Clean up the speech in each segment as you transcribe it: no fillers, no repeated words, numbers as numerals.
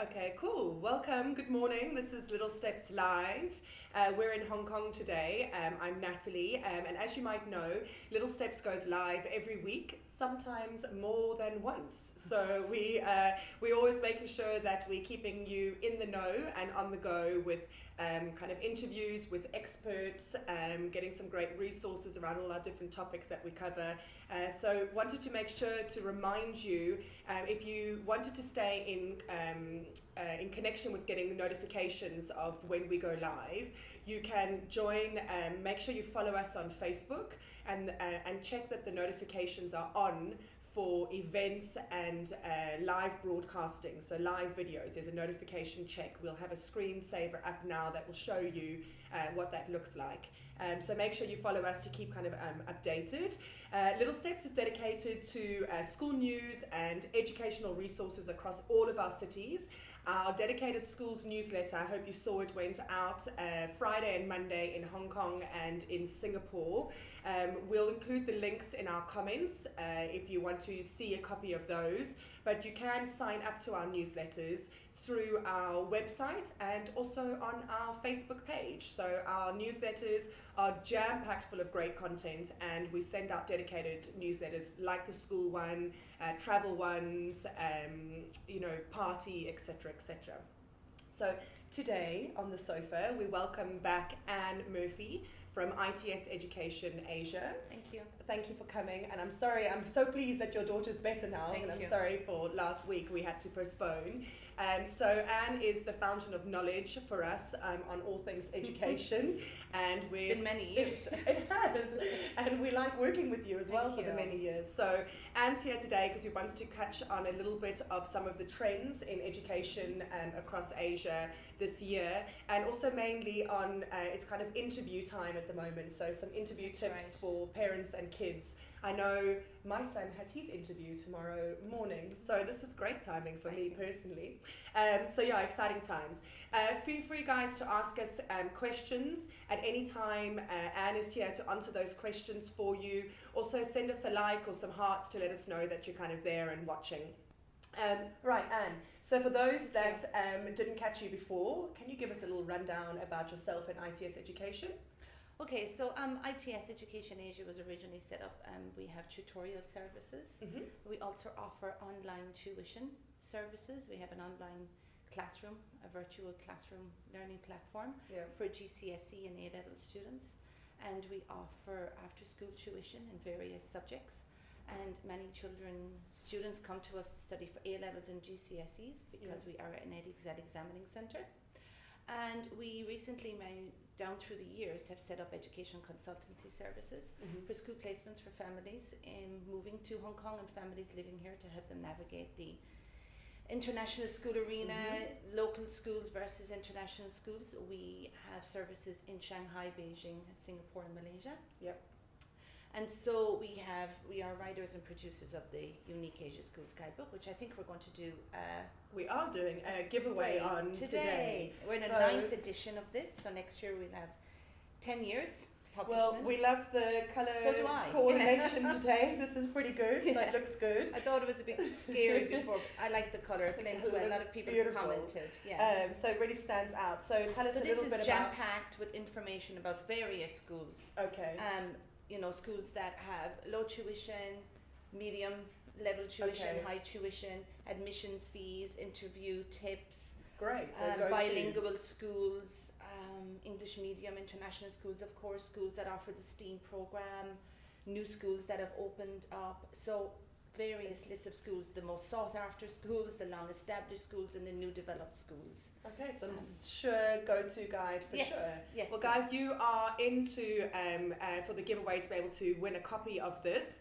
Okay, cool. Welcome. Good morning. This is Little Steps Live. We're in Hong Kong today. I'm Natalie, and as you might know, Little Steps goes live every week, sometimes more than once. So we're always making sure that we're keeping you in the know and on the go with kind of interviews with experts, getting some great resources around all our different topics that we cover. So wanted to make sure to remind you, if you wanted to stay in connection with getting notifications of when we go live, you can join. Make sure you follow us on Facebook and check that the notifications are on for events and live broadcasting, so live videos. There's a notification check. We'll have a screensaver up now that will show you what that looks like. So make sure you follow us to keep kind of updated. Little Steps is dedicated to school news and educational resources across all of our cities. Our dedicated schools newsletter, I hope you saw it, went out Friday and Monday in Hong Kong and in Singapore. We'll include the links in our comments if you want to see a copy of those, but you can sign up to our newsletters through our website and also on our Facebook page. So our newsletters are jam-packed full of great content, and we send out dedicated newsletters like the school one, travel ones, party, etc., etc. So today on the sofa, we welcome back Anne Murphy from ITS Education Asia. Thank you. Thank you for coming, and I'm sorry, I'm so pleased that your daughter's better now, Thank and I'm you. sorry for last week we had to postpone. So Anne is the fountain of knowledge for us on all things education, and It's been many years. It has, and we like working with you as well Thank for the you. many years. So Anne's here today because we wanted to touch on a little bit of some of the trends in education across Asia this year, and also mainly on it's kind of interview time at the moment, so some interview That's tips right. for parents and kids. I know my son has his interview tomorrow morning, so this is great timing for me personally. So yeah, exciting times. Feel free, guys, to ask us questions at any time. Anne is here to answer those questions for you. Also, send us a like or some hearts to let us know that you're kind of there and watching. Right, Anne, so for those that didn't catch you before, can you give us a little rundown about yourself and ITS Education? Okay, so ITS Education Asia was originally set up. We have tutorial services. Mm-hmm. We also offer online tuition services. We have an online classroom, a virtual classroom learning platform Yeah. for GCSE and A-level students. And we offer after-school tuition in various subjects. And many students come to us to study for A-levels and GCSEs because we are an EdXed examining centre. And we recently, down through the years, have set up education consultancy services for school placements for families in moving to Hong Kong and families living here to help them navigate the international school arena, local schools versus international schools. We have services in Shanghai, Beijing, and Singapore and Malaysia. Yep. And so we are writers and producers of the Unique Asia Schools Guidebook, which I think we're going to do We are doing a giveaway on today. We're in a So- 9th edition of this, so next year we'll have 10 years Well, publishment. we love the colour So do I. coordination today. This is pretty good, so it looks good. I thought it was a bit scary before. I like the colour, it blends well. A lot looks of people beautiful. commented. Yeah. So it really stands out. So tell us So a this little is bit jam about... packed with information about various schools. Okay. Schools that have low tuition, medium level tuition, Okay. high tuition, admission fees, interview tips, Great. So go to... bilingual schools, English medium, international schools, of course, schools that offer the STEAM program, new schools that have opened up. So various lists of schools, the most sought after schools, the long established schools, and the new developed schools. Okay, some sure go-to guide for sure. Yes. Well, guys, you are into for the giveaway to be able to win a copy of this.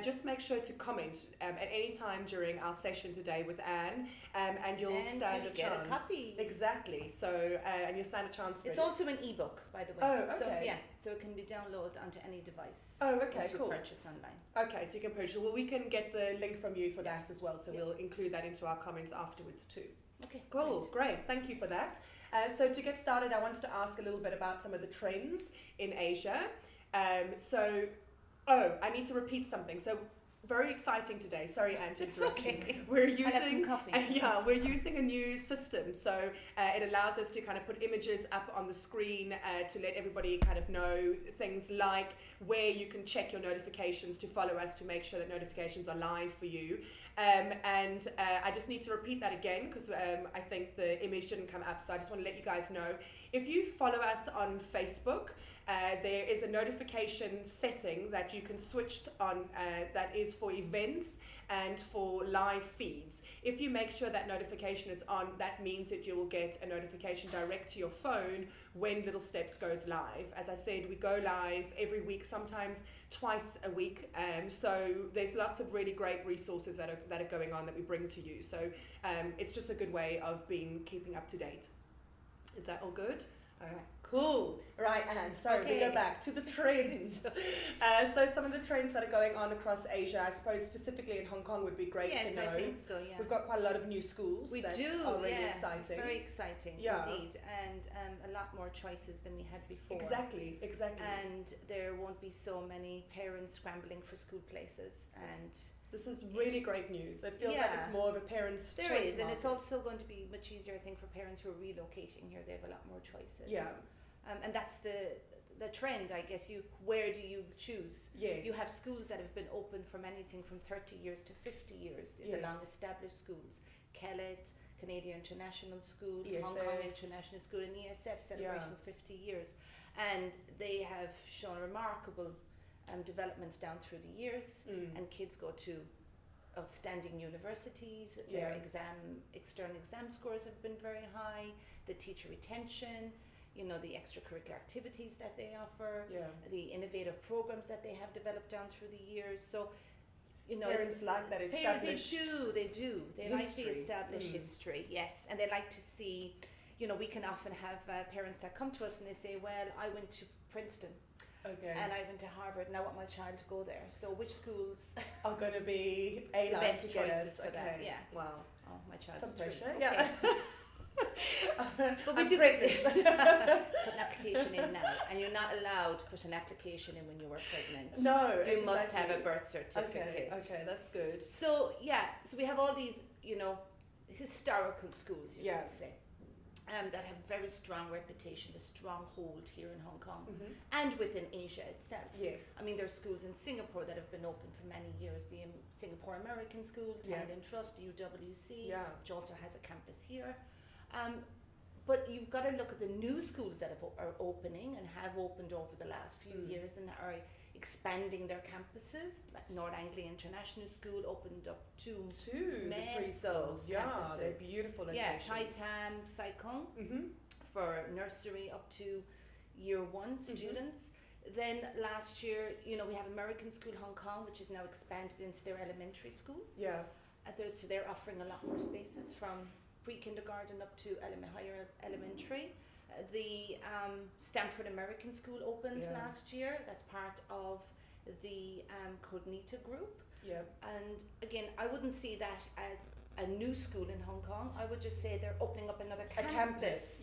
Just make sure to comment at any time during our session today with Anne, and you'll stand a get chance. a copy. Exactly. So, and you'll stand a chance. For It's it. also an ebook, by the way. Oh, So okay. so it can be downloaded onto any device. Oh, okay, once you cool. purchase online. Okay, so you can purchase. Well, we can get the link from you for that as well, so Yeah. we'll include that into our comments afterwards too. Okay. Cool, great. Thank you for that. So to get started, I wanted to ask a little bit about some of the trends in Asia. I need to repeat something. So very exciting today. Sorry, Anne, to It's interrupt you. okay. We're I'll have some using coffee. we're using a new system, so it allows us to kind of put images up on the screen to let everybody kind of know things like where you can check your notifications to follow us to make sure that notifications are live for you. And I just need to repeat that again because I think the image didn't come up, so I just want to let you guys know. If you follow us on Facebook, there is a notification setting that you can switch on that is for events and for live feeds. If you make sure that notification is on, that means that you will get a notification direct to your phone when Little Steps goes live. As I said, we go live every week, sometimes twice a week. So there's lots of really great resources that are going on that we bring to you. So it's just a good way of keeping up to date. Is that all good? All right, cool. Right, Anne, sorry to go back to the trends. So some of the trends that are going on across Asia, I suppose specifically in Hong Kong would be great to know. Yes, I think so, yeah. We've got quite a lot of new schools We that do, are really yeah. exciting. It's very exciting, Yeah. indeed. And a lot more choices than we had before. Exactly. And there won't be so many parents scrambling for school places. And this is really great news. It feels like it's more of a parent's choice. There is, and market. it's also going to be much easier, I think, for parents who are relocating here. They have a lot more choices. Yeah. And that's the trend, I guess. Where do you choose? Yes. You have schools that have been open from anything from 30 years to 50 years. Yes. The long-established schools, Kellett, Canadian International School, ESF. Hong Kong International School, and ESF celebrating 50 years. And they have shown remarkable developments down through the years, and kids go to outstanding universities. Their external exam scores have been very high. The teacher retention, the extracurricular activities that they offer, the innovative programs that they have developed down through the years. So, parents like that established. They do. They like the established history, yes, and they like to see. We can often have parents that come to us and they say, "Well, I went to Princeton." Okay. And I went to Harvard, and I want my child to go there. So which schools are going to be the best choices for that? Yeah. Wow. Oh, my child's Some pressure. Okay. Yeah. But we do get this. Put an application in now, and you're not allowed to put an application in when you were pregnant. No, you must have a birth certificate. Okay, that's good. So so we have all these, historical schools, you could say. That have very strong reputation, a strong hold here in Hong Kong and within Asia itself. Yes. I mean, there's schools in Singapore that have been open for many years. The Singapore American School, Tanglin Trust, UWC, which also has a campus here. But you've got to look at the new schools that are opening and have opened over the last few years and are expanding their campuses. Like North Anglia International School opened up two massive campuses. They're beautiful locations. Tai Tam, Sai Kung for nursery up to year one students. Then last year, we have American School Hong Kong, which is now expanded into their elementary school. Yeah. So they're offering a lot more spaces from pre-kindergarten up to higher elementary. The Stanford American School opened last year. That's part of the Cognita group. Yeah. And again, I wouldn't see that as a new school in Hong Kong. I would just say they're opening up another campus. A campus.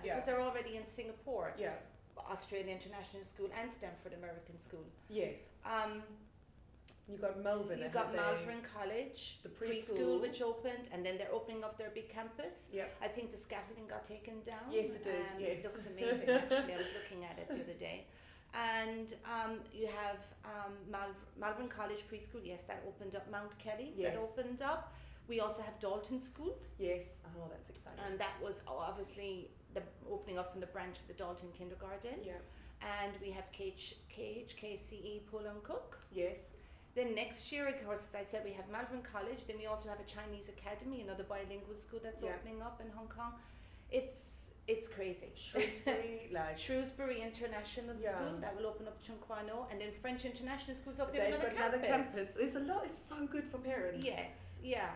Because they're already in Singapore. Yeah. Australian International School and Stanford American School. Yes. You got Melbourne. You got Malvern College, the preschool which opened, and then they're opening up their big campus. Yeah. I think the scaffolding got taken down. Yes, it did. Yes. It looks amazing. Actually, I was looking at it the other day. And you have Malvern College preschool. Yes, that opened up. Mount Kelly that opened up. We also have Dalton School. Yes. Oh, that's exciting. And that was obviously the opening up from the branch of the Dalton Kindergarten. Yeah. And we have KHKCE Pull and Cook. Yes. Then next year, of course, as I said, we have Malvern College. Then we also have a Chinese Academy, another bilingual school that's opening up in Hong Kong. It's crazy. Shrewsbury International School that will open up Chung Kwan O, and then French International School's opening another campus. There's a lot. It's so good for parents. Yes, yeah.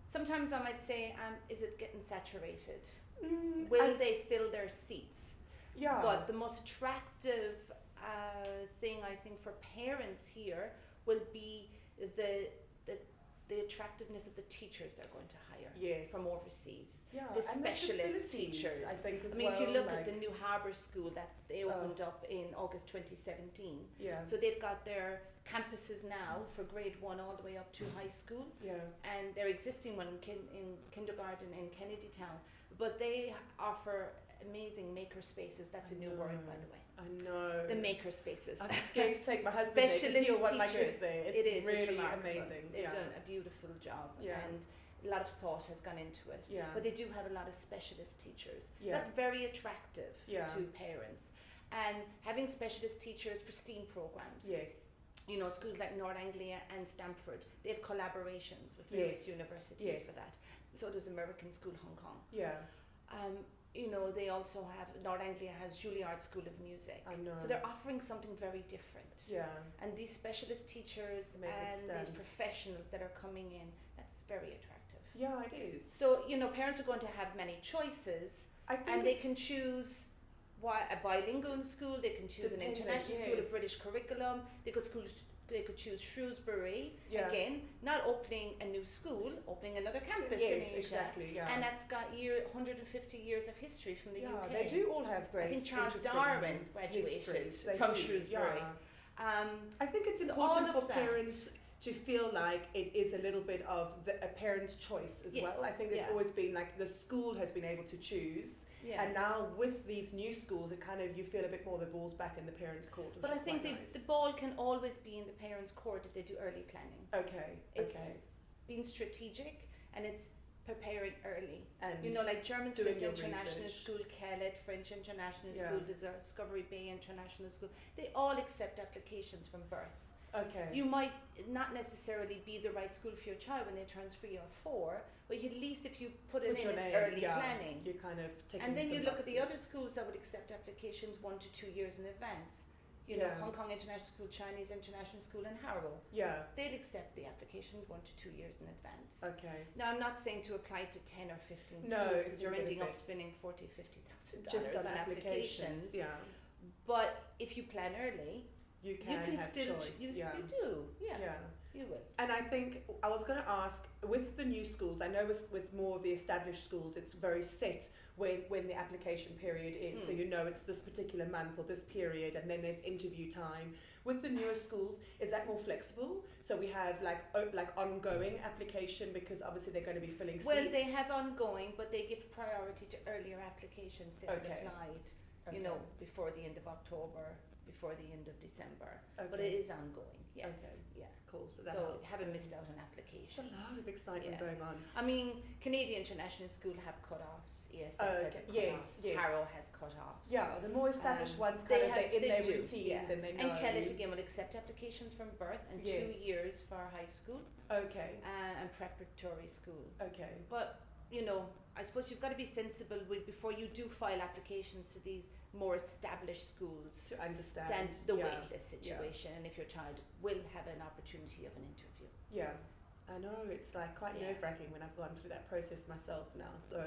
Sometimes I might say, is it getting saturated? Will they fill their seats? Yeah. But the most attractive thing I think for parents here will be the the attractiveness of the teachers they're going to hire Yes. from overseas. Yeah, The and specialist facilities, teachers. I think, as I mean, well. if you look like, at the New Harbour School that they opened up in August 2017, yeah, so they've got their campuses now for grade 1 all the way up to high school, yeah, and their existing one in kindergarten in Kennedy Town. But they offer amazing maker spaces. That's a new word, by the way. I know. The maker spaces. I'm scared to take my husband there 'cause Specialist he'll want my teachers. kids there. It is really it's remarkable. amazing. They've yeah. done a beautiful job, Yeah. and a lot of thought has gone into it. Yeah. But they do have a lot of specialist teachers. Yeah. That's very attractive Yeah. to parents. And having specialist teachers for STEAM programs. Yes. You know, schools like North Anglia and Stanford, they have collaborations with various Yes. universities Yes. for that. So does American School Hong Kong. Yeah. You know, they also have, North Anglia has Juilliard School of Music. I know. So they're offering something very different. Yeah. And these specialist teachers Make it and these stand. professionals that are coming in, that's very attractive. Yeah, it is. So, you know, parents are going to have many choices, I think and they can choose a bilingual school, they can choose an Dependent, international school, a yes. British curriculum, they could choose Shrewsbury, Yeah. again, not opening a new school, opening another campus yes, in Asia. exactly. Yeah. And that's got 150 years of history from the yeah, UK. they do all have great. I think Charles interesting Darwin graduated histories. They from do, Shrewsbury. Yeah. I think it's So important all of for that. parents to feel like it is a little bit of a parent's choice as Yes, well. I think there's yeah. always been like the school has been able to choose, Yeah. and now with these new schools, it kind of you feel a bit more the ball's back in the parents' court. Which But I is think quite nice. the ball can always be in the parents' court if they do early planning. Okay. It's being strategic and it's preparing early. And You know, like German doing Swiss your International research. School, Kellet, French International Yeah. School, Discovery Bay International School, they all accept applications from birth. okay. You might not necessarily be the right school for your child when they turn 3 or 4, but at least if you put it With in, your it's name, early yeah, planning. You're kind of taking And then some you look at the boxes. other schools that would accept applications 1 to 2 years in advance. You know, Yeah. Hong Kong International School, Chinese International School, and Harrow. Yeah. They'll accept the applications 1 to 2 years in advance. Okay. Now, I'm not saying to apply to 10 or 15 No, schools it's because you're ending up benefits. spending $40,000-$50,000 Just on on applications. Yeah. But if you plan early, You can, you can have still choice. you yeah. do. Yeah, Yeah. you will. And I think I was going to ask, with the new schools, I know with more of the established schools, it's very set with when the application period is. So you know it's this particular month or this period, and then there's interview time. With the newer schools, is that more flexible? So we have like ongoing application because obviously they're going to be filling seats. Well, they have ongoing, but they give priority to earlier applications that Okay. have applied, you know, before the end of October, before the end of December. Okay. But it is ongoing, yes. Okay. Yeah. Cool. So that So helps. haven't missed out on applications. There's a lot of excitement Yeah. going on. I mean, Canadian International School have cut-offs, ESF has a Okay. cut-off, Yes, yes. Harrow has cut-offs. Yeah, the more established ones They kind of have- they're in they their do, routine, yeah. then they know. And Kellet again will accept applications from birth and Yes. 2 years for high school Okay. and preparatory school. Okay. But, you know, I suppose you've got to be sensible before you do file applications to these more established schools To understand. and the yeah. waitlist situation, and if your child will have an opportunity of an interview. Yeah, I know, it's like quite Yeah. nerve-wracking when I've gone through that process myself now. So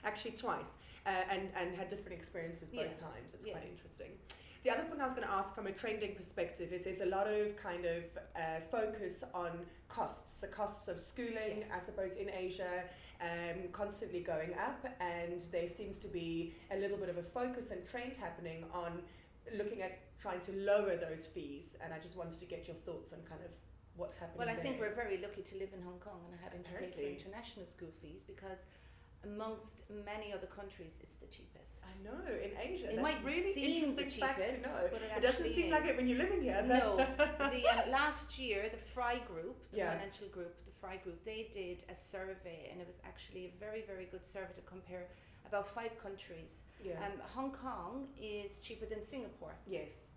actually twice, and had different experiences both Yeah. times. It's Yeah. quite interesting. The other thing I was going to ask from a trending perspective is there's a lot of kind of focus on costs. The costs of schooling, I suppose, in Asia, constantly going up, and there seems to be a little bit of a focus and trend happening on looking at trying to lower those fees. And I just wanted to get your thoughts on kind of what's happening Well, I think there. we're very lucky to live in Hong Kong and having to pay for Apparently. international school fees because amongst many other countries, it's the cheapest. I know, in Asia. It That's might really seem interesting the fact cheapest, to know. but it It doesn't actually seem like it is. when you're living here. No, last year the Fry Group, the Yeah. financial group, the Fry Group, they did a survey, and it was actually a very, very good survey to compare about 5 countries. Yeah. Hong Kong is cheaper than Singapore, Yes.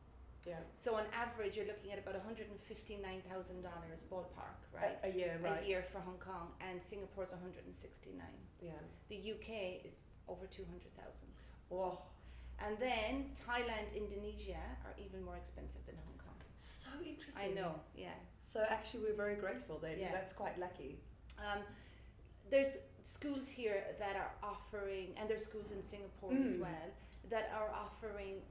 Yeah. so on average you're looking at about $159,000 ballpark, right? A year, right. A year for Hong Kong, and Singapore's 169. Yeah. The UK is over 200,000. Oh, And then Thailand, Indonesia are even more expensive than Hong Kong. so interesting. I know, yeah. So actually we're very grateful then. Yeah. That's quite lucky. There's schools here that are offering, and there's schools in Singapore as well, that are offering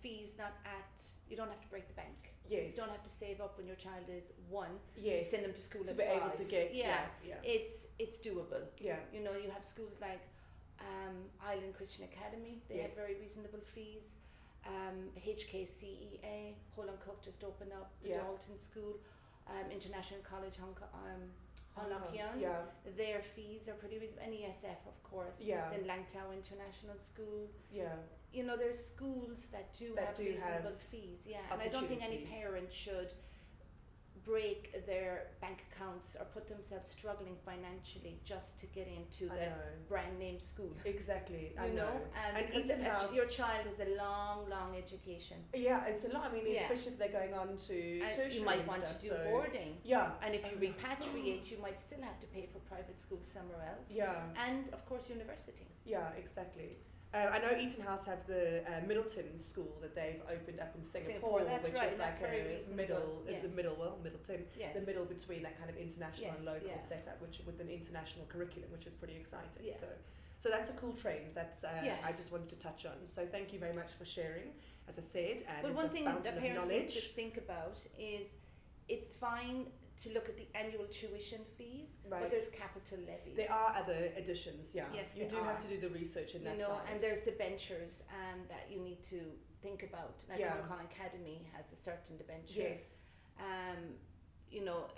fees not at, you don't have to break the bank. Yes. You don't have to save up when your child is 1 Yes. to send them to school To at be 5. able to get. Yeah. Yeah. It's doable. Yeah. You know, you have schools like Island Christian Academy. They have Yes. very reasonable fees. HKCEA, Hull and Cook just opened up. The Yeah. Dalton School, International College Hong Kong, Hong Kong, Kong. yeah. Their fees are pretty reasonable. And ESF, of course. Yeah. Then Langtow International School. Yeah. You know, there's schools that have reasonable fees. Yeah, and I don't think any opportunities. parent should break their bank accounts or put themselves struggling financially just to get into I the know. brand name school. Exactly. I You know, And because Eton House- your child has a long education. Yeah, it's a lot. I mean, Yeah. especially if they're going on to And tertiary you might and want stuff, to do so- boarding. Yeah. And if you repatriate, you might still have to pay for private school somewhere else. Yeah. And of course, university. Yeah, exactly. I know Eton House have the Middleton school that they've opened up in Singapore, that's which right, is that's like very a reasonable, middle, yes. Middleton, Yes. the middle between that kind of international Yes, and local yeah. setup, which with an international curriculum, which is pretty exciting. Yeah. So that's a cool trend. That's Yeah. I just wanted to touch on. So thank you very much for sharing. As I said, and But it's one a thing fountain that of parents need to knowledge. think about is it's fine to look at the annual tuition fees, Right. but there's capital levies. There are other additions, yeah. Yes, you there do have are. to do the research in You that know, side. and there's debentures that you need to think about. Like Yeah. Hong Kong Academy has a certain debenture. Yes. You know,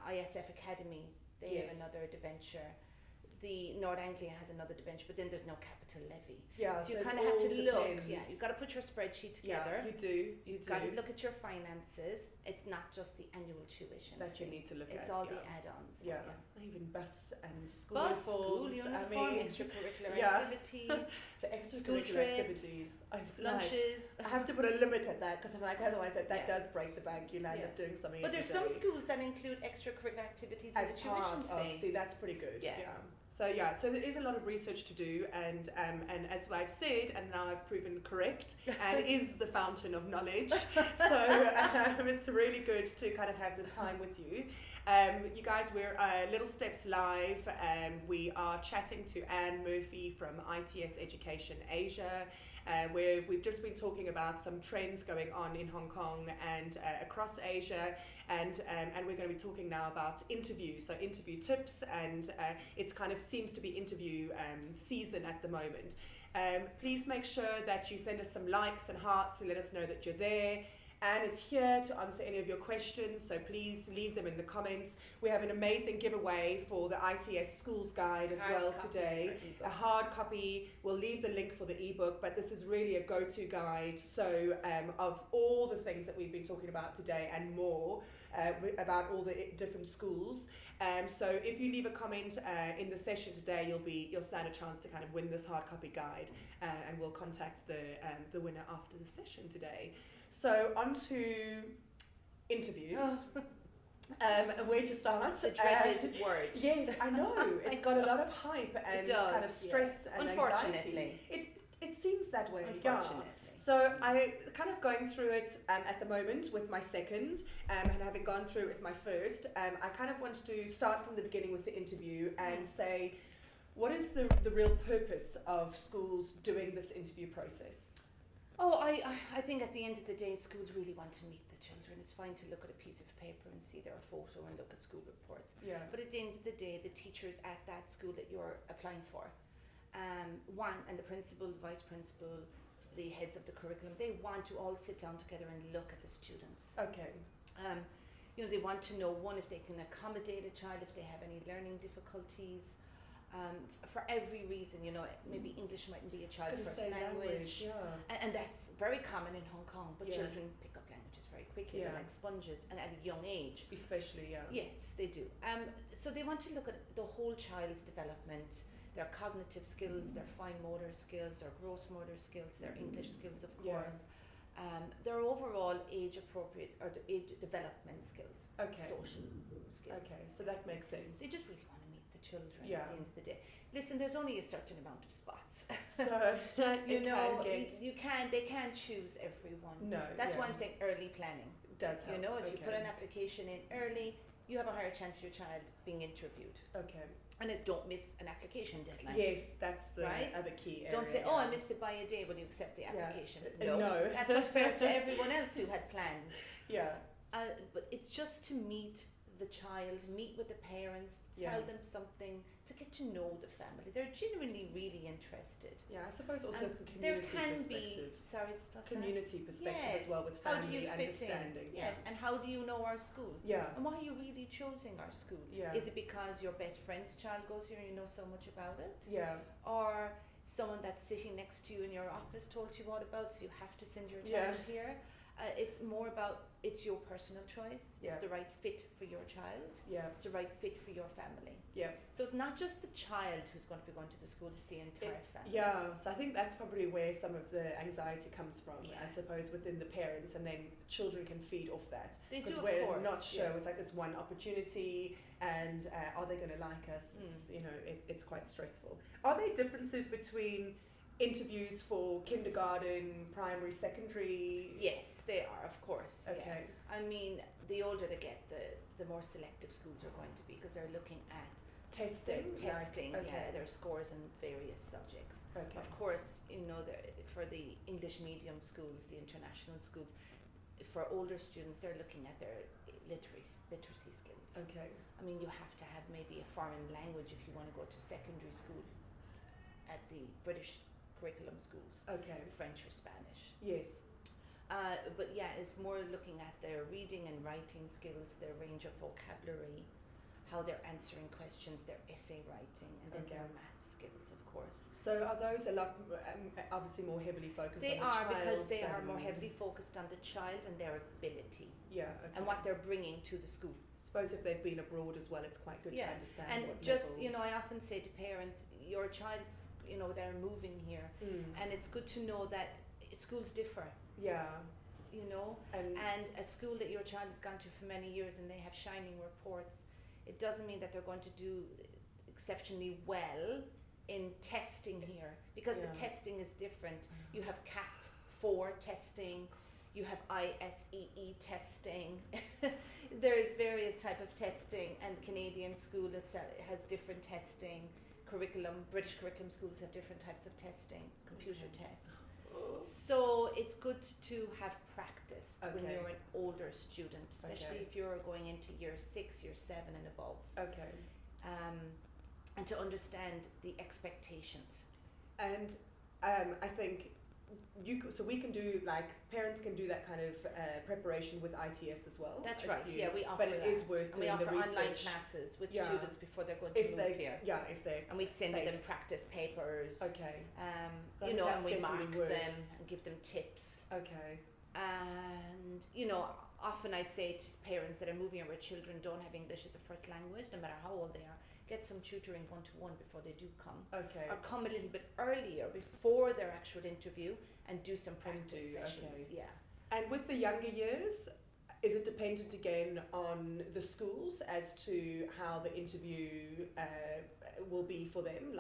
ISF Academy, they Yes. have another debenture. The North Anglia has another debenture, but then there's no capital levy. Yeah, So you it kind of have all to look. depends. Yeah, you've got to put your spreadsheet together. Yeah, you do. You've got to look at your finances. It's not just the annual tuition that you fee. need to look It's at. all yeah. the add-ons. Yeah. Even bus and school Bus, school uniforms. uniform, I mean, extracurricular yeah. activities, the school extracurricular trips, activities. It's like- lunches. I have to put a limit at that because I'm like, otherwise that Yeah. does break the bank. You'll end Yeah. up doing something. But there's every some day schools that include extracurricular activities in as the tuition part of. fee. See, that's pretty good. Yeah. So there is a lot of research to do, and as I've said, and now I've proven correct, and is the fountain of knowledge. So it's really good to kind of have this time with you. You guys, we're Little Steps Live. We are chatting to Anne Murphy from ITS Education Asia, where we've just been talking about some trends going on in Hong Kong and across Asia, and we're going to be talking now about interviews, so interview tips, and it's kind of seems to be interview season at the moment. Please make sure that you send us some likes and hearts to let us know that you're there. Anne is here to answer any of your questions, so please leave them in the comments. We have an amazing giveaway for the ITS Schools Guide as well today. A hard copy. We'll leave the link for the ebook, but this is really a go-to guide. So of all the things that we've been talking about today and more about all the different schools. So if you leave a comment in the session today, you'll stand a chance to kind of win this hard copy guide, and we'll contact the winner after the session today. So on to interviews. Where to start? The dreaded word. Yes, I know. It's got a lot of hype and kind of stress and unfortunately. anxiety. It seems that way. Unfortunately. Yeah. So I kind of going through it at the moment with my second, and having gone through it with my first, I kind of want to start from the beginning with the interview and say, what is the real purpose of schools doing this interview process? Oh, I think at the end of the day, schools really want to meet the children. It's fine to look at a piece of paper and see their photo and look at school reports. Yeah. But at the end of the day, the teachers at that school that you're applying for, and the principal, the vice principal, the heads of the curriculum, they want to all sit down together and look at the students. Okay. You know, they want to know, one, if they can accommodate a child, if they have any learning difficulties. For every reason, you know, maybe English mightn't be a child's first language. Yeah. And that's very common in Hong Kong, but Yeah. children pick up languages very quickly. Yeah. They're like sponges, and at a young age. Especially, yeah. Yes, they do. So they want to look at the whole child's development, their cognitive skills, their fine motor skills, their gross motor skills, their English skills, of Yeah. course. Their overall age appropriate or the age development skills, Okay. social skills. Okay, so that makes sense. They just really want to meet the children Yeah. at the end of the day. Listen, there's only a certain amount of spots. So You know, it they can't choose everyone. No, That's yeah. why I'm saying early planning. does help. You know, if you put Okay. an application in early, you have a higher chance of your child being interviewed. Okay. And don't miss an application deadline. Yes, that's the Right? other key area. Don't say, oh, I missed it by a day when you accept the application. No. That's unfair to everyone else who had planned. Yeah. But it's just to meet the child, meet with the parents, tell them something, to get to know the family. They're genuinely really interested. Yeah, I suppose also And community there can perspective. community Perspective as well, with How do you family fit understanding. in? Yes, and how do you know our school? Yeah. And why are you really choosing our school? Yeah. Is it because your best friend's child goes here and you know so much about it? Yeah. Or someone that's sitting next to you in your office told you what about, so you have to send your child here? It's more about, it's your personal choice. It's the right fit for your child. Yeah. It's the right fit for your family. Yeah. So it's not just the child who's going to be going to the school, it's the entire family. Yeah, so I think that's probably where some of the anxiety comes from, Yeah. I suppose, within the parents, and then children can feed off that. They do, Because of we're course. not sure, Yeah. it's like this one opportunity, and are they going to like us? It's, it's quite stressful. Are there differences between interviews for kindergarten, primary, secondary? Yes, they are, of course. Okay. Yeah. I mean, the older they get, the more selective schools are going to be, because they're looking at Testing? their scores in various subjects. Okay. Of course, for the English medium schools, the international schools, for older students, they're looking at their literacy skills. Okay. I mean, you have to have maybe a foreign language if you want to go to secondary school at the British curriculum schools, Okay. French or Spanish. Yes. But yeah, it's more looking at their reading and writing skills, their range of vocabulary, how they're answering questions, their essay writing, and then their math skills, of course. So are those a lot, obviously more heavily focused They on the child? are, because they are more heavily focused on the child and their ability. Yeah. Okay. And what they're bringing to the school. Suppose if they've been abroad as well, it's quite good to understand. And what just, level. I often say to parents, your child's, they're moving here, and it's good to know that schools differ. Yeah. And a school that your child has gone to for many years and they have shining reports, it doesn't mean that they're going to do exceptionally well in testing here, because the testing is different. You have CAT 4 testing, you have ISEE testing. There is various type of testing, and Canadian school has different testing. British curriculum schools have different types of testing, computer tests. So it's good to have practice when you're an older student, especially if you're going into year 6, year 7 and above. Okay. And to understand the expectations. And I think we can do, parents can do that kind of preparation with ITS as well. That's right. Yeah, we offer that. But it is worth doing the research. We offer online classes with students before they're going to move here. Yeah, if they're and we send them practice papers. Okay. And we mark them and give them tips. Okay. And often I say to parents that are moving here where children don't have English as a first language, no matter how old they are, get some tutoring one-to-one before they do come. Okay. Or come a little bit earlier before their actual interview and do some practice sessions. Okay. Yeah. And with the younger years, is it dependent again on the schools as to how the interview will be for them?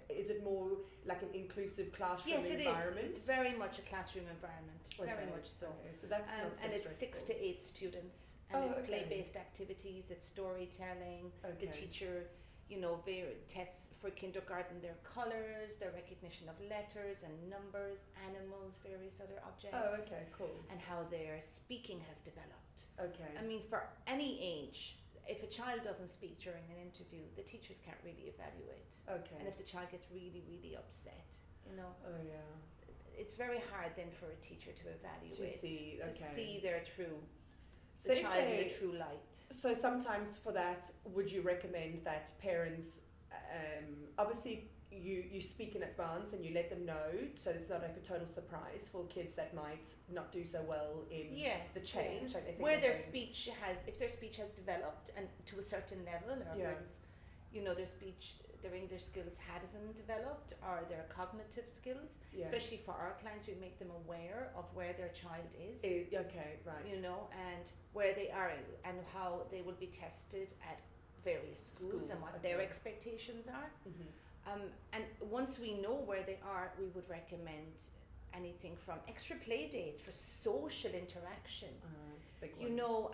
Is it more like an inclusive classroom environment? Yes, it is. It's very much a classroom environment. Very much so. Okay. So that's not so and it's stressful. 6 to 8 students, and it's play-based activities, it's storytelling. The teacher, tests for kindergarten their colours, their recognition of letters and numbers, animals, various other objects. Oh, okay, cool. And how their speaking has developed. Okay. I mean, for any age, if a child doesn't speak during an interview, the teachers can't really evaluate. Okay. And if the child gets really, really upset, Oh, yeah. it's very hard then for a teacher to evaluate, to see their true, so the child in the true light. So sometimes for that, would you recommend that parents, obviously you speak in advance and you let them know, so it's not like a total surprise for kids that might not do so well in the change. Yeah. I think where if their speech has developed and to a certain level, or if it's, their English skills hasn't developed, or their cognitive skills, especially for our clients, we make them aware of where their child is. Okay, right. And where they are and how they will be tested at various schools and what their expectations are. Mm-hmm. And once we know where they are, we would recommend anything from extra play dates for social interaction. It's a big one.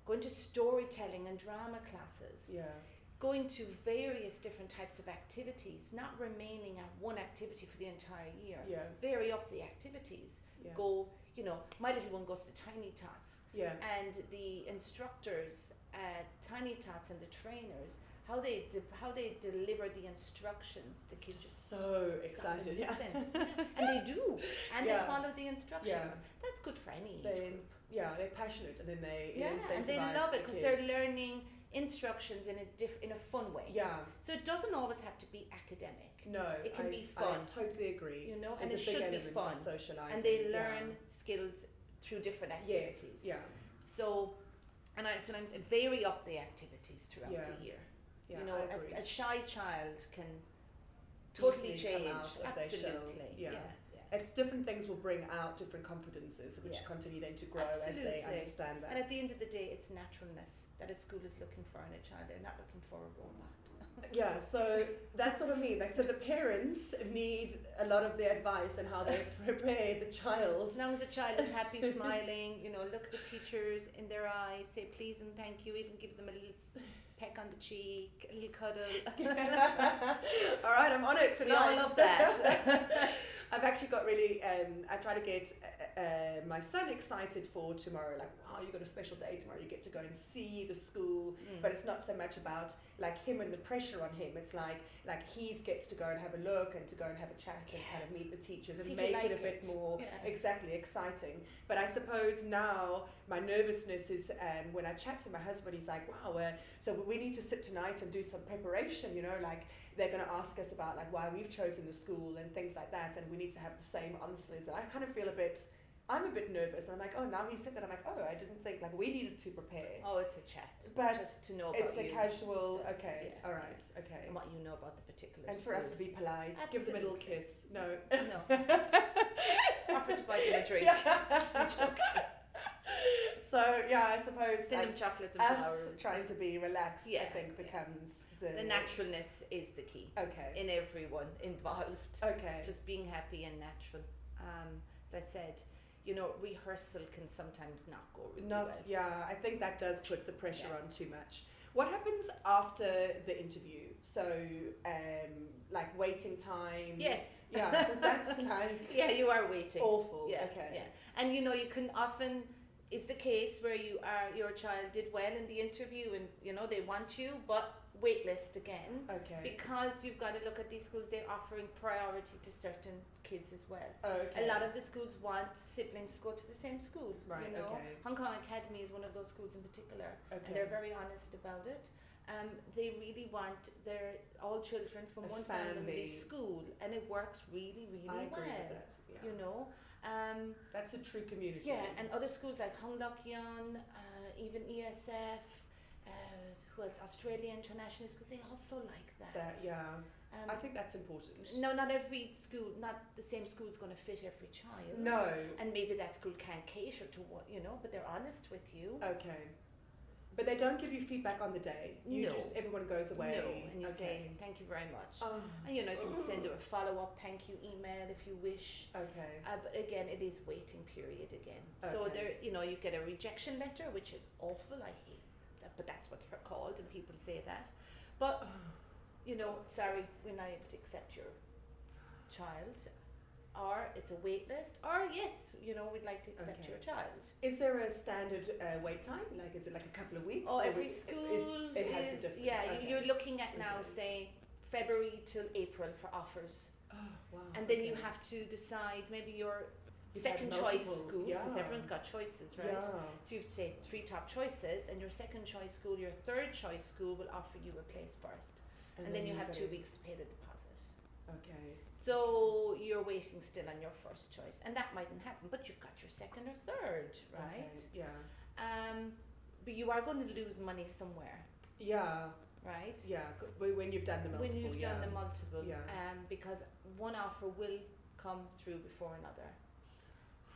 Going to storytelling and drama classes. Yeah. going to various different types of activities, not remaining at one activity for the entire year. Yeah. Vary up the activities. Yeah. Go, you know, my little one goes to Tiny Tots, Yeah. and the instructors at Tiny Tots and the trainers, how they deliver the instructions, the kids just So excited. Yeah. listen. And they do, and Yeah. they follow the instructions. Yeah. That's good for any age They, group. yeah, they're passionate, and then they And they incentivize love the it because they're kids. learning instructions in a fun way. Yeah. So it doesn't always have to be academic. No, It can I, be fun. I totally agree. You know, There's and a it big should be element fun. of socializing. And they learn skills through different activities. Yes. Yeah. So, and I sometimes vary up the activities throughout Yeah. the year. Yeah. You know, I agree. a shy child can totally Easily come change. out of their shell. Absolutely. Yeah. Yeah. It's different things will bring out different confidences, which Yeah. continue then to grow as they Absolutely. understand that. And at the end of the day, it's naturalness that a school is looking for in a child. They're not looking for a robot. Yeah, so that's what I mean. Like, so the parents need a lot of the advice on how they prepare the child. As long as a child is happy, smiling, you know, look at the teachers in their eyes, say please and thank you, even give them a little peck on the cheek, a little cuddle. All right, I'm on it We tonight. all love that. I've actually got really, I try to get my son excited for tomorrow. Like, wow, you got a special day tomorrow. You get to go and see the school. But it's not so much about like him and the pressure on him. It's like he gets to go and have a look and to go and have a chat and kind of meet the teachers See and if you make it like a bit it. more Yeah. exactly exciting. But I suppose now my nervousness is when I chat to my husband, he's like, wow, so we need to sit tonight and do some preparation, you know, like they're going to ask us about like why we've chosen the school and things like that, and we need to have the same answers. And I kind of feel I'm a bit nervous, and I'm like, oh, now he said that, I'm like, oh, I didn't think, like, we needed to prepare. Oh, it's a chat. But just to know about It's a you. casual, So, okay, yeah, all right, okay. And what you know about the particular And for us to school. be polite, give them a little Absolutely. kiss. No. No. Offer to buy them a drink. Yeah. So, yeah, I suppose Send them like, chocolates and us flowers. trying to be relaxed, I Yeah, think, yeah. becomes the... The naturalness is the key Okay. in everyone involved. Okay. Just being happy and natural. As I said, you know, rehearsal can sometimes not go really well. Yeah, I think that does put the pressure Yeah. on too much. What happens after the interview? So, like waiting time? Yes. Yeah, because that's like Yeah, you are waiting. awful. Yeah, Okay. yeah. And you know, you can often is the case where your child did well in the interview and you know they want you, but waitlist again. Okay. Because you've got to look at these schools, they're offering priority to certain kids as well. Okay. A lot of the schools want siblings to go to the same school. Right, You know? okay. Hong Kong Academy is one of those schools in particular, Okay. and they're very honest about it. They really want all children from A one family. family school, and it works really, really I agree well. with that. Yeah. You know. That's a true community. Yeah, and other schools like Hong Lok Yon, even ESF, who else? Australia International School, they also like that. Yeah. I think that's important. No, not every school, not the same school is going to fit every child. No. And maybe that school can't cater to what, you know, but they're honest with you. Okay. But they don't give you feedback on the day. You No. just, everyone goes away. No, and you okay. say, thank you very much. Oh. And, you know, you can send a follow-up thank you email if you wish. Okay. But again, it is waiting period again. So Okay. there, you know, you get a rejection letter, which is awful. I hate that, but that's what they're called, and people say that. But you know, sorry, we're not able to accept your child, or it's a wait list, or yes, you know, we'd like to accept Okay. your child. Is there a standard wait time? Like, is it like a couple of weeks? Oh, or every is- school it has a is- difference. Yeah, Okay. you're looking at now, Okay. say February till April for offers, Oh, wow. and then you okay. have to decide maybe your You've had second choice multiple- school, because yeah. everyone's got choices, right? Yeah. So you've say 3 top choices, and your second choice school, your third choice school will offer you a place first, and then you have 2 weeks to pay the deposit. Okay. So you're waiting still on your first choice, and that mightn't happen, but you've got your second or third, right? Okay. Yeah. But you are going to lose money somewhere, Yeah. right? Yeah. When you've done the multiple. When you've yeah. done the multiple, Yeah. because one offer will come through before another,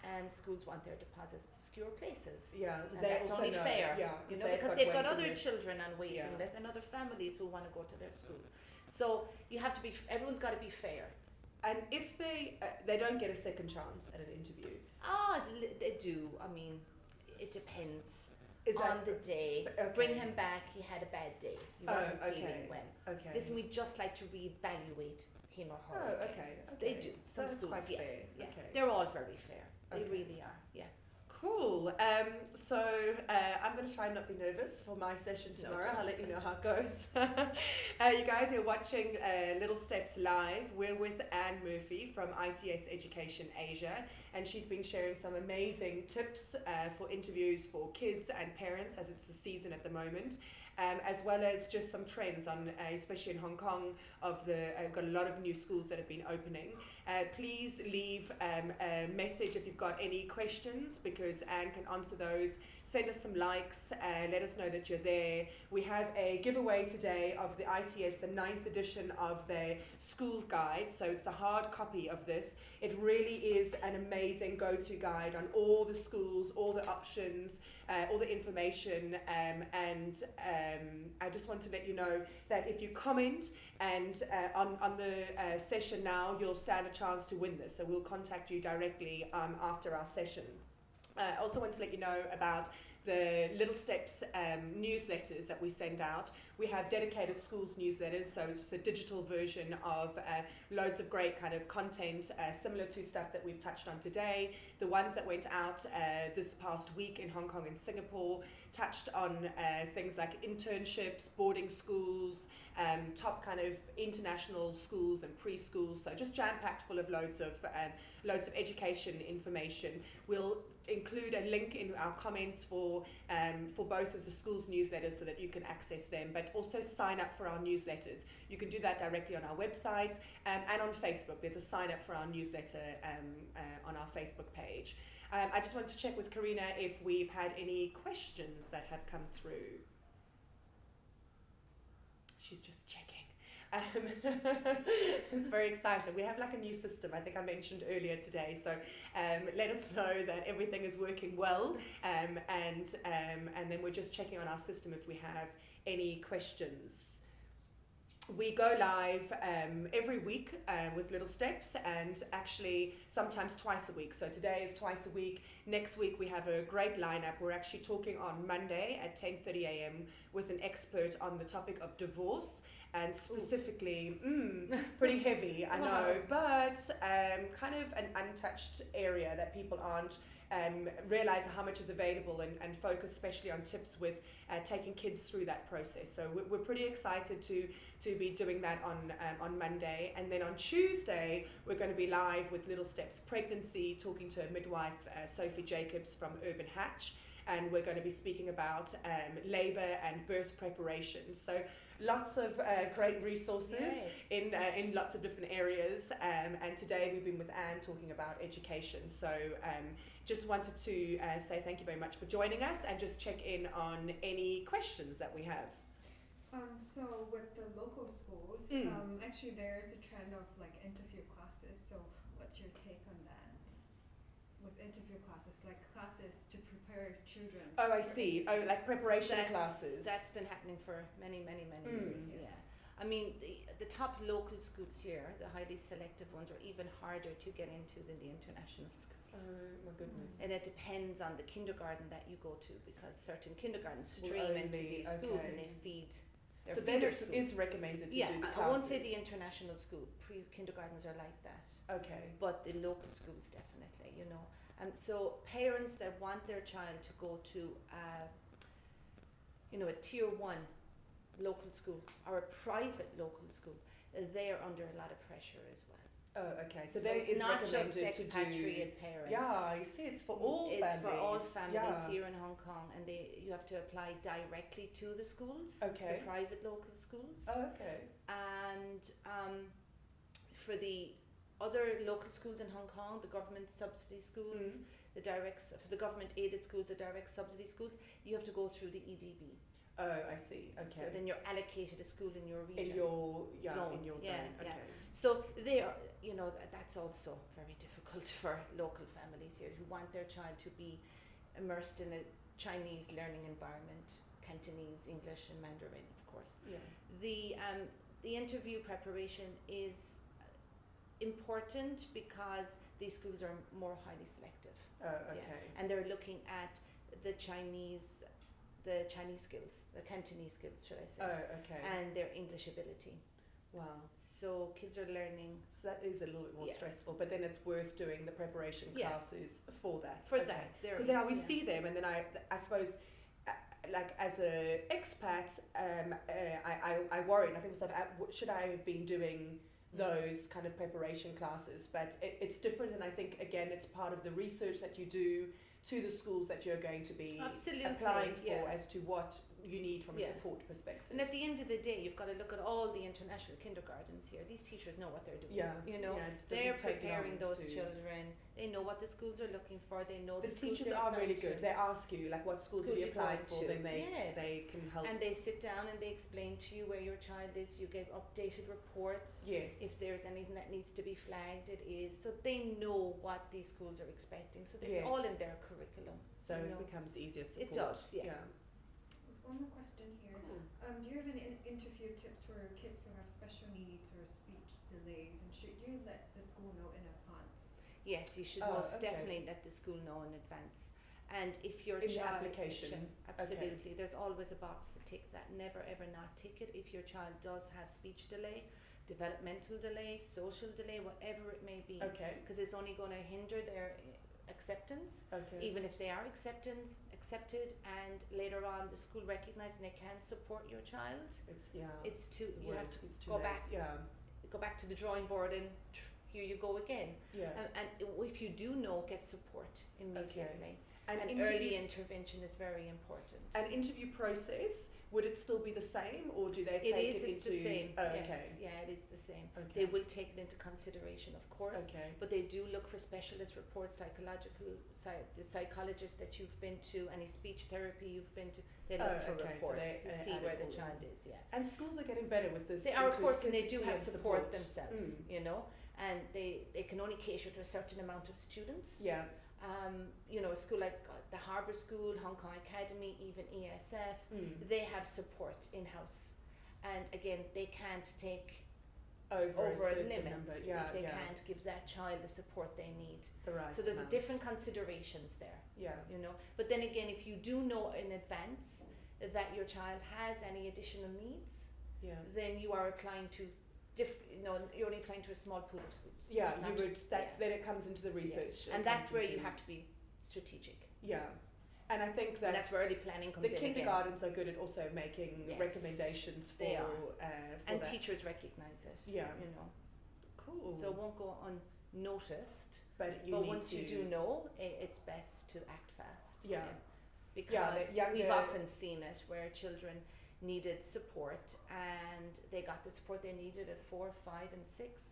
and schools want their deposits to secure places. Yeah. So And they that's also only know, fair, Yeah. you know, because they've got other waiting lists. children on waiting Yeah. lists and other families who want to go to their school. So you have to be. Everyone's got to be fair. And if they don't get a second chance at an interview. They do. I mean, it depends. Is on that the day, okay. bring him back, he had a bad day, he wasn't feeling well. Okay. Listen, we just like to reevaluate him or her. Oh, okay. They do. Some That's schools, quite yeah. fair. Yeah. Okay. They're all very fair. They Okay. really are, yeah. Cool. So I'm going to try and not be nervous for my session tomorrow. don't. I'll let you know how it goes. You guys are watching Little Steps Live. We're with Anne Murphy from ITS Education Asia, and she's been sharing some amazing tips for interviews for kids and parents as it's the season at the moment. As well as just some trends on, especially in Hong Kong, we've got a lot of new schools that have been opening. Please leave a message if you've got any questions, because Anne can answer those. Send us some likes, let us know that you're there. We have a giveaway today of the ITS, the 9th edition of their school guide. So it's a hard copy of this. It really is an amazing go-to guide on all the schools, all the options, all the information, and I just want to let you know that if you comment and on the session now, you'll stand a chance to win this. So we'll contact you directly after our session. I also want to let you know about the Little Steps newsletters that we send out. We have dedicated schools newsletters, so it's a digital version of loads of great kind of content, similar to stuff that we've touched on today. The ones that went out this past week in Hong Kong and Singapore touched on things like internships, boarding schools, top kind of international schools and preschools, so just jam-packed full of loads of education information. We'll include a link in our comments for both of the schools newsletters so that you can access them, but also sign up for our newsletters. You can do that directly on our website and on Facebook. There's a sign up for our newsletter on our Facebook page. I just wanted to check with Karina if we've had any questions that have come through. She's just checking. It's very exciting. We have like a new system, I think I mentioned earlier today, so let us know that everything is working well, and then we're just checking on our system if we have any questions. We go live every week with Little Steps, and actually sometimes twice a week. So today is twice a week. Next week we have a great lineup. We're actually talking on Monday at 10:30 a.m. with an expert on the topic of divorce, and specifically, pretty heavy, I know, but kind of an untouched area that people aren't realize how much is available, and focus especially on tips with taking kids through that process. So we're pretty excited to be doing that on Monday, and then on Tuesday we're going to be live with Little Steps Pregnancy, talking to midwife Sophie Jacobs from Urban Hatch, and we're going to be speaking about labour and birth preparation. So lots of great resources in lots of different areas, and today we've been with Anne talking about education. So just wanted to say thank you very much for joining us, and just check in on any questions that we have. So with the local schools, actually there is a trend of like interview classes. So what's your take on that? With interview classes, like classes to prepare children. Oh, I see. Oh, like preparation classes. That's been happening for many years, yeah. I mean, the top local schools here, the highly selective ones, are even harder to get into than the international schools. Oh, my goodness. And it depends on the kindergarten that you go to, because certain kindergartens stream into these schools and they feed their so then feeder it schools. is recommended to do the classes. I won't say the international school, pre-kindergartens are like that. Okay. But the local schools definitely, you know. So parents that want their child to go to a tier 1 local school or a private local school, they're under a lot of pressure as well. Oh, okay. So it's not just recommended expatriate parents. Yeah, you see, it's for all families. It's for all families here in Hong Kong, and you have to apply directly to the schools, okay, the private local schools. Oh, okay. And for the other local schools in Hong Kong, the government subsidy schools, for the government aided schools, the direct subsidy schools, you have to go through the EDB. Oh, I see. Okay. So then you're allocated a school in your region. In your zone. Yeah, Okay. yeah. So they are, that's also very difficult for local families here who want their child to be immersed in a Chinese learning environment, Cantonese, English, and Mandarin, of course. Yeah. The interview preparation is important because these schools are more highly selective. Oh, okay. Yeah. And they're looking at the Chinese the Chinese skills, the Cantonese skills, should I say, Oh, okay. and their English ability. Wow. So kids are learning So that is a little bit more Yeah. stressful, but then it's worth doing the preparation Yeah. classes for that. for Okay. that. There Because is, we see them, and then I suppose, like as a expat, I worried. I think myself, should I have been doing those kind of preparation classes? But it's different, and I think again, it's part of the research that you do to the schools that you're going to be Absolutely, applying for yeah. as to what you need from a Yeah. support perspective. And at the end of the day, you've got to look at all the international kindergartens here. These teachers know what they're doing. Yeah, You know, yeah, it doesn't they're take preparing long those to- children. They know what the schools are looking for. They know The the schools teachers they're are applying really good. to. They ask you like what schools have Schools you you're applied going for, to. then Yes. they can help. And they sit down and they explain to you where your child is. You get updated reports. Yes. If there's anything that needs to be flagged, it is. So they know what these schools are expecting. So it's Yes. all in their curriculum. So you it know. becomes easier support. It does, yeah. One more question here. Cool. Do you have any interview tips for kids who have special needs or speech delays, and should you let the school know in advance? Yes, you should Oh, most okay. definitely let the school know in advance. And if your In the child application? absolutely, there's always a box to tick that. Never ever not tick it. If your child does have speech delay, developmental delay, social delay, whatever it may be, Okay. because it's only going to hinder their acceptance. Okay. Even if they are accepted, and later on the school recognises they can support your child, It's it's too the you have words, to it's too go late. back Yeah. go back to the drawing board and here you go again. Yeah. And if you do know, get support immediately. And interview- early intervention is very important. An interview process, would it still be the same, or do they It take is, it it's into? the same. Oh, Yes, okay. yeah, it is the same. Okay. They will take it into consideration, of course, Okay. but they do look for specialist reports, the psychologist that you've been to, any speech therapy you've been to, they look for okay, so reports they to see add where it the all child in. is, yeah. And schools are getting better with this. They are, of course, and they do inclusivity have and support themselves, Mm. you know, and they can only cater to a certain amount of students. Yeah. You know, a school like the Harbour School, Hong Kong Academy, even ESF, Mm. they have support in-house. And again, they can't take Over over a certain limit number. Yeah, if they yeah. can't give that child the support they need. The right So there's amount. different considerations there, Yeah. you know. But then again, if you do know in advance that your child has any additional needs, Yeah. then you are applying to you're only applying to a small pool of schools. Yeah, Not you to- would. Then it comes into the yeah. research, And it that's comes where you into- have to be strategic. Yeah, and I think And that that's where early planning comes the in again. kindergartens are good at also making Yes, recommendations for. they are. For And that. teachers recognise it. Yeah. You know. Cool. So it won't go unnoticed. but you But need once to. you do know, it's best to act fast. Yeah. Because the younger- we've often seen it where children needed support and they got the support they needed at 4, 5 and 6.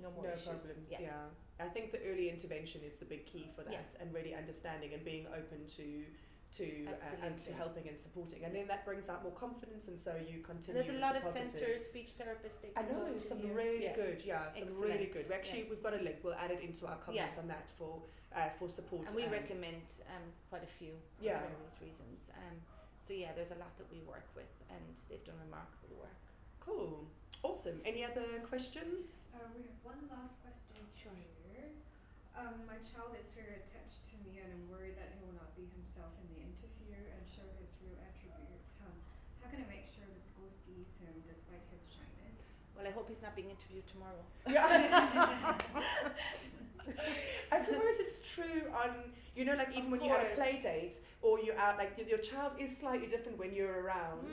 No more No issues. problems. Yeah. Yeah. I think the early intervention is the big key for that, Yeah. and really understanding and being open to and to Absolutely. helping and supporting, and then that brings out more confidence, and so you And continue. there's a with lot the of positive. centres, speech therapists, they I can go know to some here. really Yeah. good, some really Excellent, good. yes. We've got a link. We'll add it into our comments Yeah. on that for support. And we recommend quite a few for Yeah. various reasons. So yeah, there's a lot that we work with and they've done remarkable work. Cool, awesome. Any other questions? We have one last question Sure. here. My child is very attached to me, and I'm worried that he will not be himself in the interview and show his real attributes. How can I make sure the school sees him despite his shyness? Well, I hope he's not being interviewed tomorrow. Yeah. I suppose it's true on, like even when you're at a play course. date or you're out, like your child is slightly different when you're around.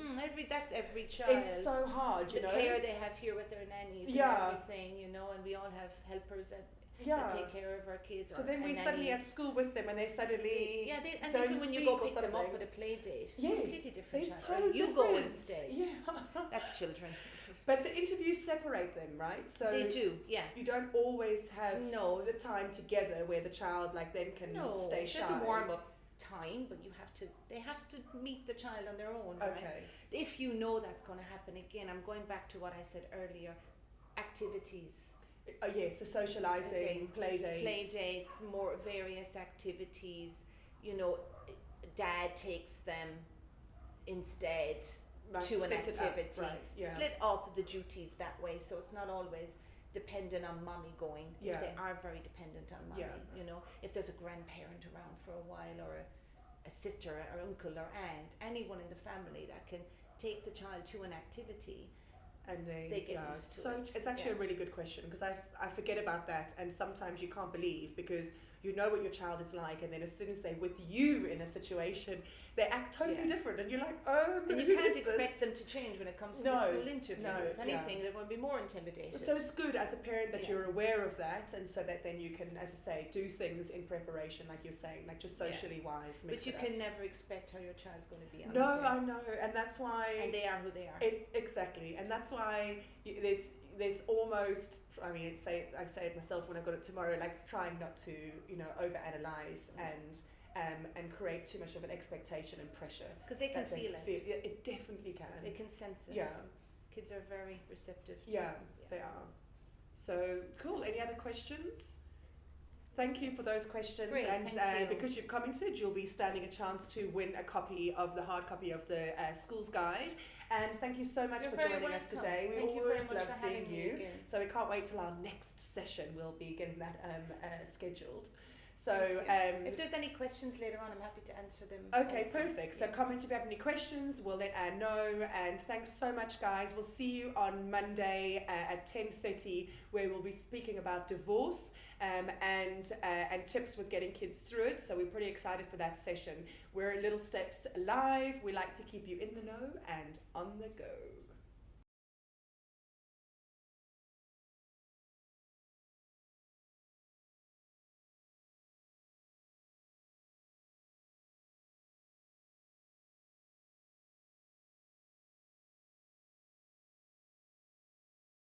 That's every child. It's so hard, the care they have here with their nannies Yeah. and everything, and we all have helpers that Yeah. take care of our kids. So or then we suddenly at nannies. school with them, and they suddenly and don't even when you speak go or pick them up something. at a play date, Yes, completely different it's child. so Or you go different. instead. Yeah. That's children. But the interviews separate them, right? So They do, yeah. you don't always have No. the time together where the child then can No, stay shy. there's a warm up time, but they have to meet the child on their own. Right? Okay. If you know that's going to happen again, I'm going back to what I said earlier. Activities, Yes, the socializing, play dates. more various activities. Dad takes them instead Like, to an split it up, activity. right, yeah. Split up the duties that way, so it's not always dependent on mommy going. Yeah. If they are very dependent on mommy, Yeah. if there's a grandparent around for a while or a sister or uncle or aunt, anyone in the family that can take the child to an activity. And they get used to so it. it's actually a really good question, because I forget about that, and sometimes you can't believe, because you know what your child is like, and then as soon as they're with you in a situation, they act totally different, and you're like, oh, and you can't expect them to change when it comes to the school interview. No, if anything, they're going to be more intimidated. So it's good as a parent that you're aware of that, and so that then you can, as I say, do things in preparation, like you're saying, like just socially wise. But you can never expect how your child's going to be on No, the day. I know, and that's why. And they are who they are. Exactly, and that's why there's almost, I mean, I say it myself when I've got it tomorrow, like trying not to, overanalyze and create too much of an expectation and pressure. Because they can feel it. It definitely can. They can sense it. Yeah. Kids are very receptive. They are. So, cool. Any other questions? Thank you for those questions. Great, and thank you. Because you've commented, you'll be standing a chance to win a copy of the hard copy of the School's Guide. And thank you so much for joining us today. We always love seeing you. So we can't wait till our next session. We'll be getting that scheduled. So if there's any questions later on, I'm happy to answer them. Okay, also. Perfect. So comment if you have any questions. We'll let Anne know. And thanks so much, guys. We'll see you on Monday at 10:30, where we'll be speaking about divorce and tips with getting kids through it. So we're pretty excited for that session. We're at Little Steps Live. We like to keep you in the know and on the go.